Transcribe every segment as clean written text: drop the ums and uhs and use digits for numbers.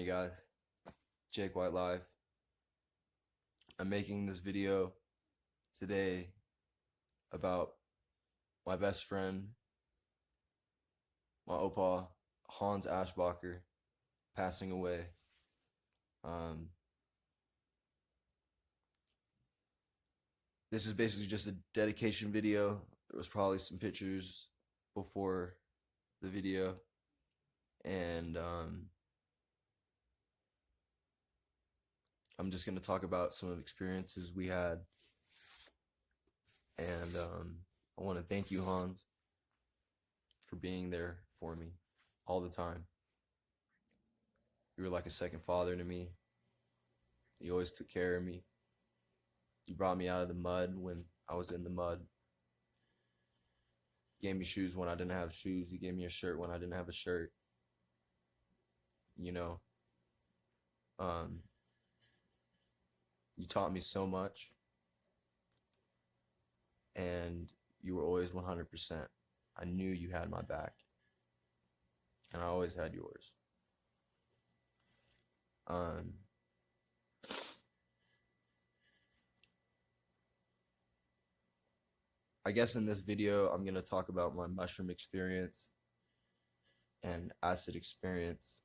you guys? Jake White Live. I'm making this video today about my best friend, my opa, Hans Ashbacher, passing away. Um, this is basically just a dedication video. There was probably some pictures before the video, and I'm just going to talk about some of the experiences we had. And I want to thank you, Hans, for being there for me all the time. You were like a second father to me. You always took care of me. You brought me out of the mud when I was in the mud. You gave me shoes when I didn't have shoes. You gave me a shirt when I didn't have a shirt. You know, um, you taught me so much, and you were always 100%. I knew you had my back, and I always had yours. I guess in this video, I'm going to talk about my mushroom experience and acid experience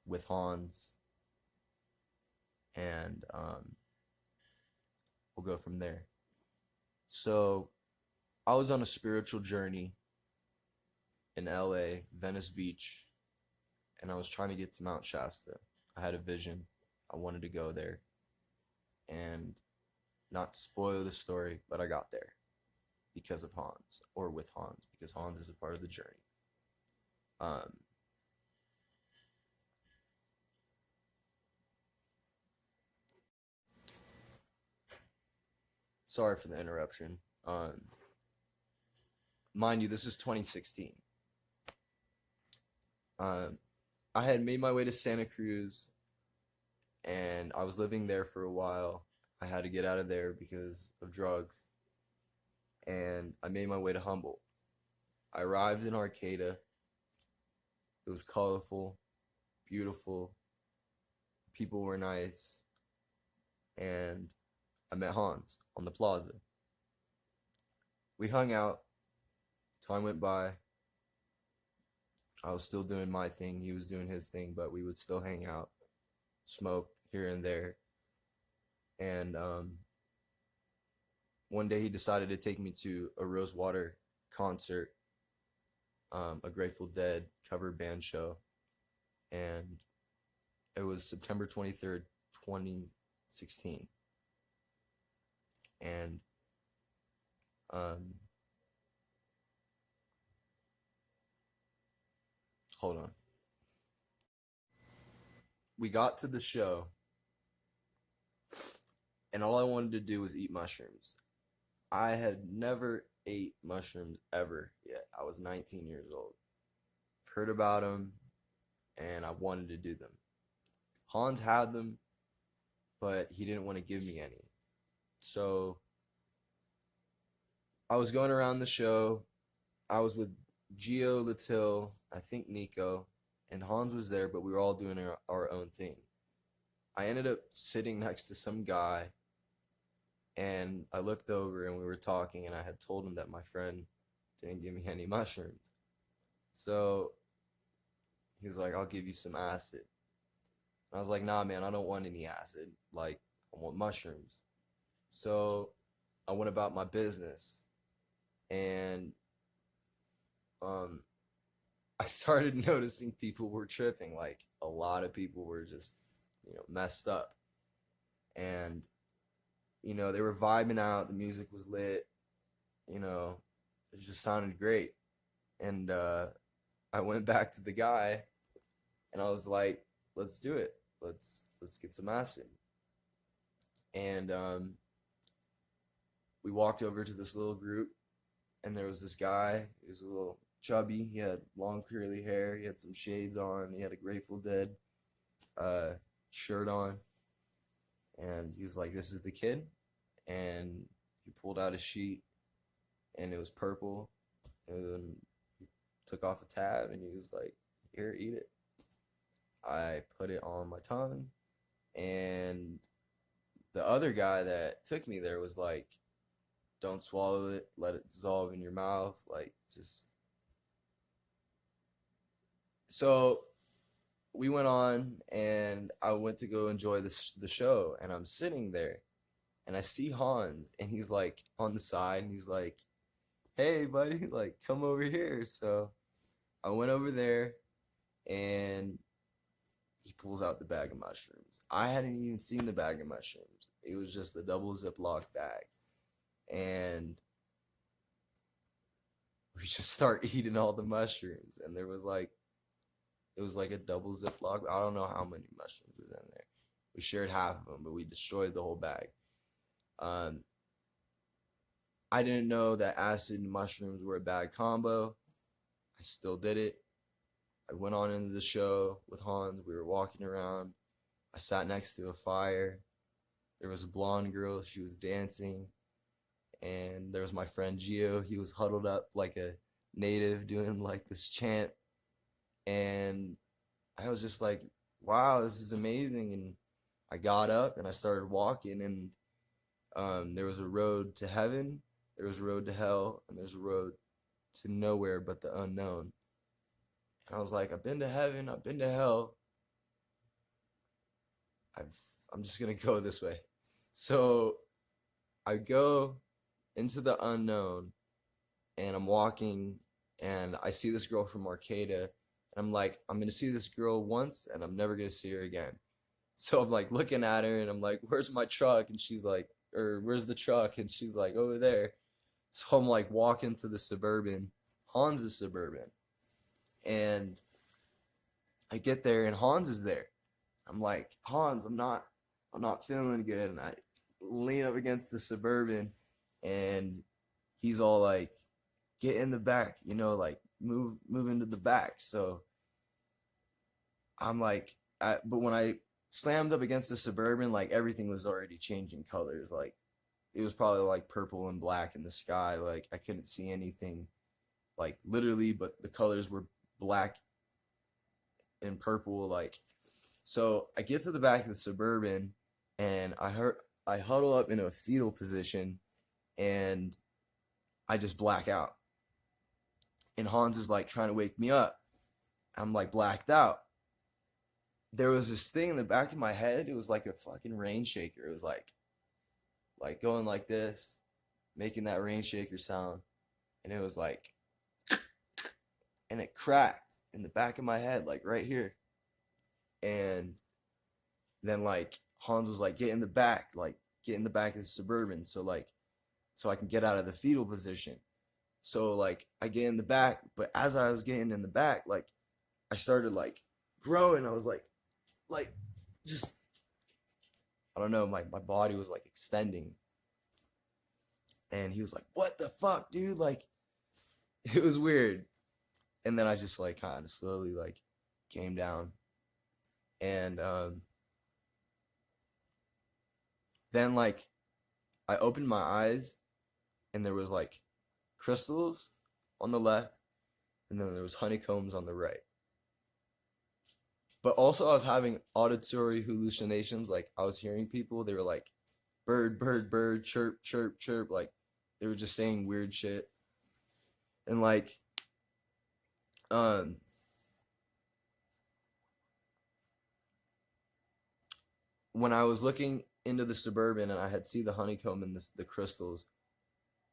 with Hans, and we'll go from there. So I was on a spiritual journey in LA, Venice Beach, and I was trying to get to Mount Shasta. I had a vision. I wanted to go there. And not to spoil the story, but I got there because of Hans, or with Hans, because Hans is a part of the journey. Sorry for the interruption. Mind you, this is 2016. I had made my way to Santa Cruz, and I was living there for a while. I had to get out of there because of drugs, and I made my way to Humboldt. I arrived in Arcata. It was colorful, beautiful. People were nice, and I met Hans on the plaza. We hung out. Time went by. I was still doing my thing. He was doing his thing, but we would still hang out, smoke here and there. And one day he decided to take me to a Rosewater concert, a Grateful Dead cover band show. And it was September 23rd, 2016. And hold on. We got to the show, and all I wanted to do was eat mushrooms. I had never ate mushrooms ever yet. I was 19 years old. Heard about them, and I wanted to do them. Hans had them, but he didn't want to give me any. So I was going around the show. I was with Gio, Latil, I think Nico, and Hans was there, but we were all doing our own thing. I ended up sitting next to some guy, and I looked over and we were talking, and I had told him that my friend didn't give me any mushrooms. So he was like, I'll give you some acid. And I was like, nah, man, I don't want any acid. Like, I want mushrooms. So I went about my business, and I started noticing people were tripping. Like, a lot of people were just, messed up. And, they were vibing out. The music was lit. It just sounded great. And I went back to the guy, and I was like, let's do it. Let's get some acid. And we walked over to this little group, and there was this guy. He was a little chubby. He had long curly hair. He had some shades on. He had a Grateful Dead shirt on. And he was like, this is the kid. And he pulled out a sheet, and it was purple. And he took off a tab, and he was like, here, eat it. I put it on my tongue, and the other guy that took me there was like, don't swallow it, let it dissolve in your mouth, like just. So we went on, and I went to go enjoy the show, and I'm sitting there, and I see Hans, and he's like on the side, and he's like, "Hey, buddy, like come over here." So I went over there, and he pulls out the bag of mushrooms. I hadn't even seen the bag of mushrooms. It was just a double Ziploc bag, and we just start eating all the mushrooms, and it was like a double Ziploc. I don't know how many mushrooms was in there. We shared half of them, but we destroyed the whole bag. Um, I didn't know that acid and mushrooms were a bad combo. I still did it. I went on into the show with Hans. We were walking around. I sat next to a fire. There was a blonde girl. She was dancing. And there was my friend Gio. He was huddled up like a native doing like this chant. And I was just like, wow, this is amazing. And I got up and I started walking. And there was a road to heaven, there was a road to hell, and there's a road to nowhere but the unknown. And I was like, I've been to heaven, I've been to hell. I've I'm just gonna go this way. So I go into the unknown, and I'm walking, and I see this girl from Arcata, and I'm like, I'm gonna see this girl once, and I'm never gonna see her again. So I'm like looking at her, and I'm like, "Where's my truck?" And she's like, "Or where's the truck?" And she's like, "Over there." So I'm like walking to the Suburban, Hans' Suburban, and I get there, and Hans is there. I'm like, Hans, I'm not feeling good, and I lean up against the Suburban, and he's all like, get in the back, like move into the back. So I'm like, but when I slammed up against the Suburban, like everything was already changing colors. Like it was probably like purple and black in the sky. Like I couldn't see anything, like literally, but the colors were black and purple. Like so, I get to the back of the Suburban, and I huddle up in a fetal position, and I just black out. And Hans is like trying to wake me up. I'm like blacked out. There was this thing in the back of my head. It was like a fucking rain shaker. It was like going like this, making that rain shaker sound, and it was like, and it cracked in the back of my head, like right here. And then like Hans was like, get in the back, like get in the back of the Suburban, so like so I can get out of the fetal position. So like I get in the back, but as I was getting in the back, like I started like growing. I was like just I don't know, my body was like extending. And he was like, "What the fuck, dude?" Like it was weird. And then I just like kind of slowly like came down. And then like I opened my eyes, and there was like crystals on the left, and then there was honeycombs on the right. But also I was having auditory hallucinations. Like I was hearing people. They were like, "Bird, bird, bird, chirp, chirp, chirp." Like they were just saying weird shit. And like um when I was looking into the Suburban, and I had seen the honeycomb and the crystals,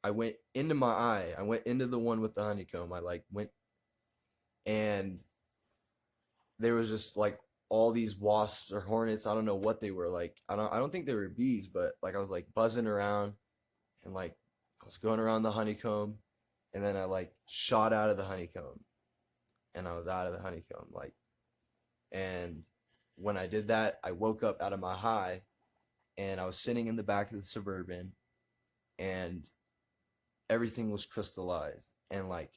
I went into my eye. I went into the one with the honeycomb. I like went, and there was just like all these wasps or hornets. I don't know what they were. Like I don't think they were bees, but like I was like buzzing around, and like I was going around the honeycomb, and then I like shot out of the honeycomb, and I was out of the honeycomb. Like, and when I did that, I woke up out of my high, and I was sitting in the back of the Suburban, and everything was crystallized, and like,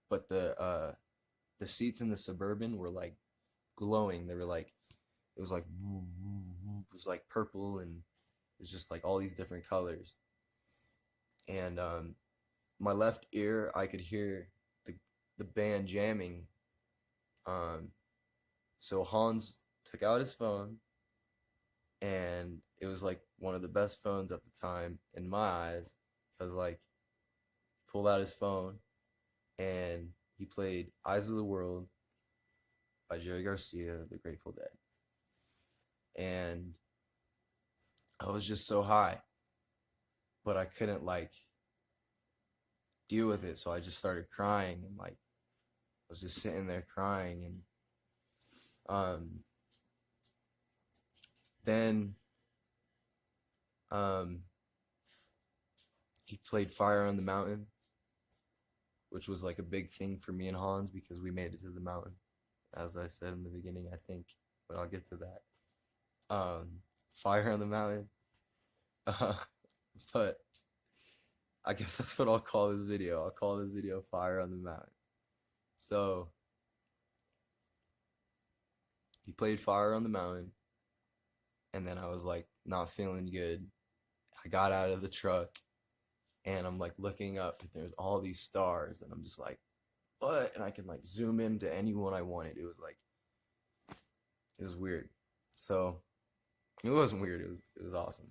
but the seats in the Suburban were like glowing. They were like, it was like it was like purple, and it was just like all these different colors. And my left ear, I could hear the band jamming. Um, so Hans took out his phone, and it was like one of the best phones at the time in my eyes. Cause like pulled out his phone and he played Eyes of the World by Jerry Garcia, The Grateful Dead. And I was just so high, but I couldn't like deal with it. So I just started crying, and like I was just sitting there crying. And then he played Fire on the Mountain, which was like a big thing for me and Hans because we made it to the mountain, as I said in the beginning, I think, but I'll get to that. Fire on the Mountain. But I guess that's what I'll call this video. I'll call this video Fire on the Mountain. So he played Fire on the Mountain, and then I was like not feeling good. I got out of the truck and I'm like looking up and there's all these stars, and I'm just like, what? And I can like zoom into anyone I wanted. It was weird. So it wasn't weird, it was awesome.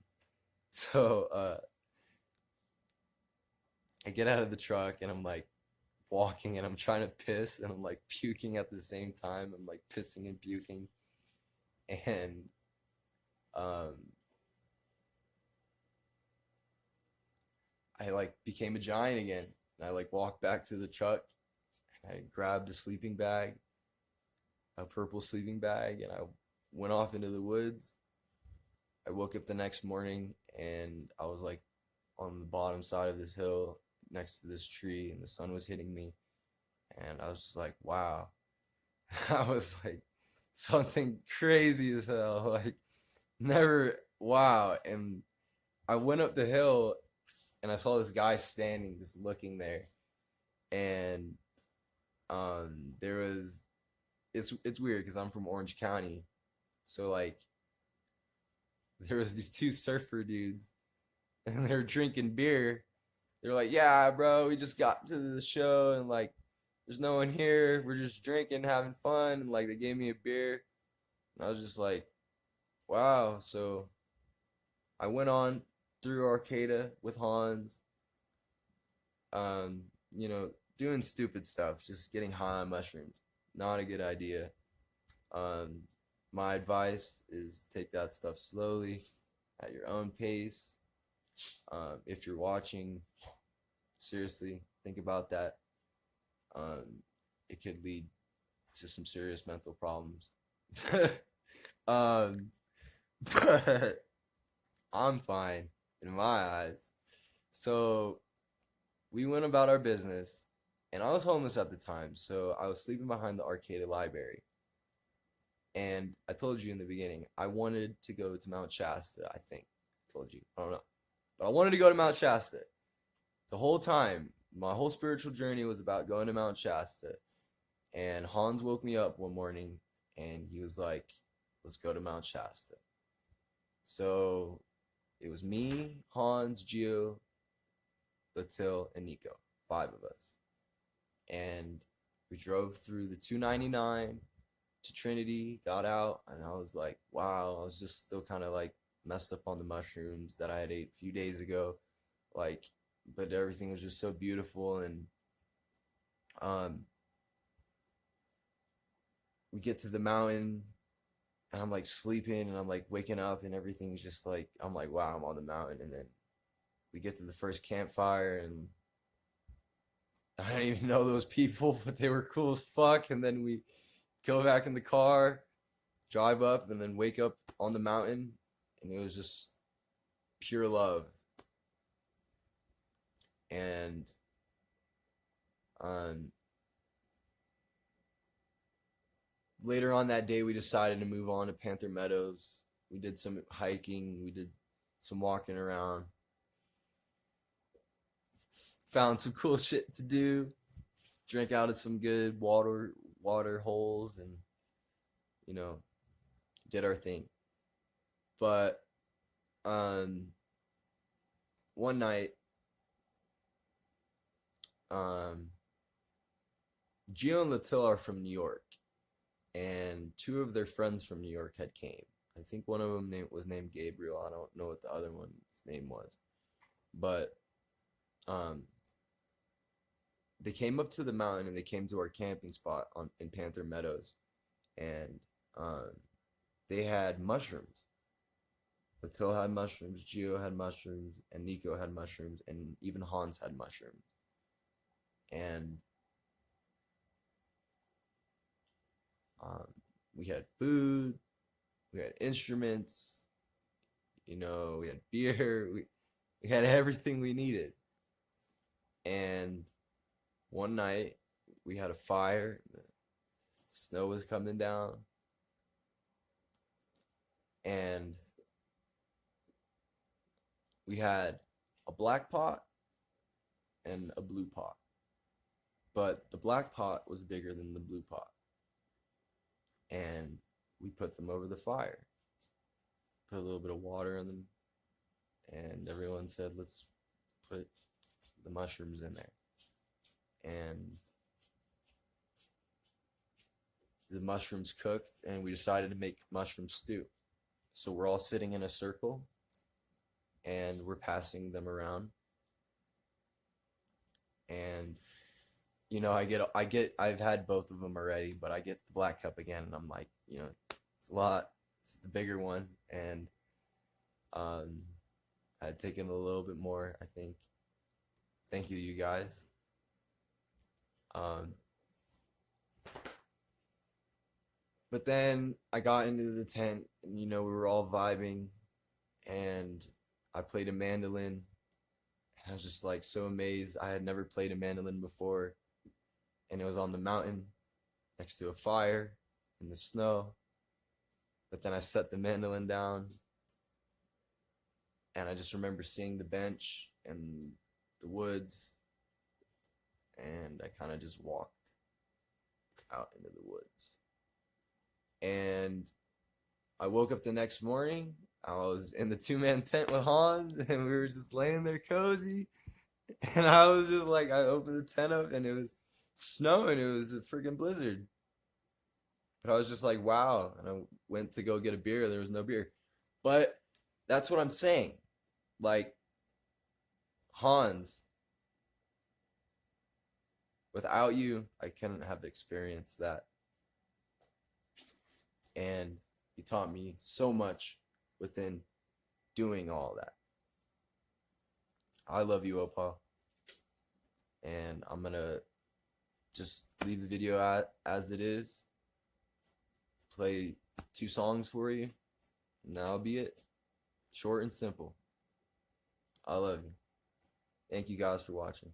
So I get out of the truck and I'm like walking and I'm trying to piss and I'm like puking at the same time. I'm like pissing and puking. And I like became a giant again. And I like walked back to the truck and I grabbed a sleeping bag, a purple sleeping bag, and I went off into the woods. I woke up the next morning and I was like on the bottom side of this hill next to this tree, and the sun was hitting me, and I was just like, wow. I was like something crazy as hell, like never, wow. And I went up the hill and I saw this guy standing just looking there, and there was, it's weird because I'm from Orange County, so like there was these two surfer dudes and they were drinking beer. They're like, yeah, bro, we just got to the show and like there's no one here. We're just drinking, having fun. And like they gave me a beer. And I was just like, wow. So I went on through Arcata with Hans, you know, doing stupid stuff, just getting high on mushrooms. Not a good idea. My advice is take that stuff slowly at your own pace. If you're watching, seriously, think about that. It could lead to some serious mental problems. But I'm fine in my eyes. So we went about our business, and I was homeless at the time, so I was sleeping behind the Arcata Library. And I told you in the beginning, I wanted to go to Mount Shasta, I think. I told you, I don't know. But I wanted to go to Mount Shasta. The whole time, my whole spiritual journey was about going to Mount Shasta. And Hans woke me up one morning and he was like, let's go to Mount Shasta. So it was me, Hans, Gio, Latil, and Nico, 5 of us. And we drove through the 299 to Trinity, got out, and I was like, wow, I was just still kind of like messed up on the mushrooms that I had ate a few days ago. Like, but everything was just so beautiful. And we get to the mountain and I'm like sleeping and I'm like waking up and everything's just like, I'm like, wow, I'm on the mountain. And then we get to the first campfire and I don't even know those people, but they were cool as fuck. And then we go back in the car, drive up, and then wake up on the mountain, and it was just pure love. And later on that day, we decided to move on to Panther Meadows. We did some hiking, we did some walking around, found some cool shit to do, drank out of some good water holes, and you know, did our thing. But one night, Gio and Latil are from New York, and two of their friends from New York had came. I think one of them was named Gabriel. I don't know what the other one's name was, but um, they came up to the mountain and they came to our camping spot in Panther Meadows, and um, they had mushrooms. Patil had mushrooms, Gio had mushrooms, and Nico had mushrooms, and even Hans had mushrooms. And um, we had food, we had instruments, we had beer, we had everything we needed. And one night we had a fire, the snow was coming down, and we had a black pot and a blue pot. But the black pot was bigger than the blue pot. And we put them over the fire. Put a little bit of water in them. And everyone said, let's put the mushrooms in there. And the mushrooms cooked, and we decided to make mushroom stew. So we're all sitting in a circle, and we're passing them around. And I've had both of them already, but I get the black cup again, and I'm like, it's a lot. It's the bigger one, and I had taken a little bit more, I think. Thank you, you guys. But then I got into the tent, and we were all vibing, and I played a mandolin. I was just like so amazed. I had never played a mandolin before, and it was on the mountain next to a fire in the snow. But then I set the mandolin down, and I just remember seeing the bench and the woods, and I kind of just walked out into the woods. And I woke up the next morning. I was in the 2-man tent with Hans, and we were just laying there cozy. And I was just like, I opened the tent up, and it was snowing. It was a freaking blizzard. But I was just like, wow. And I went to go get a beer. There was no beer. But that's what I'm saying. Like, Hans, without you, I couldn't have experienced that. And he taught me so much within doing all that. I love you, Opal. And I'm going to just leave the video as it is. Play 2 songs for you. And that'll be it. Short and simple. I love you. Thank you guys for watching.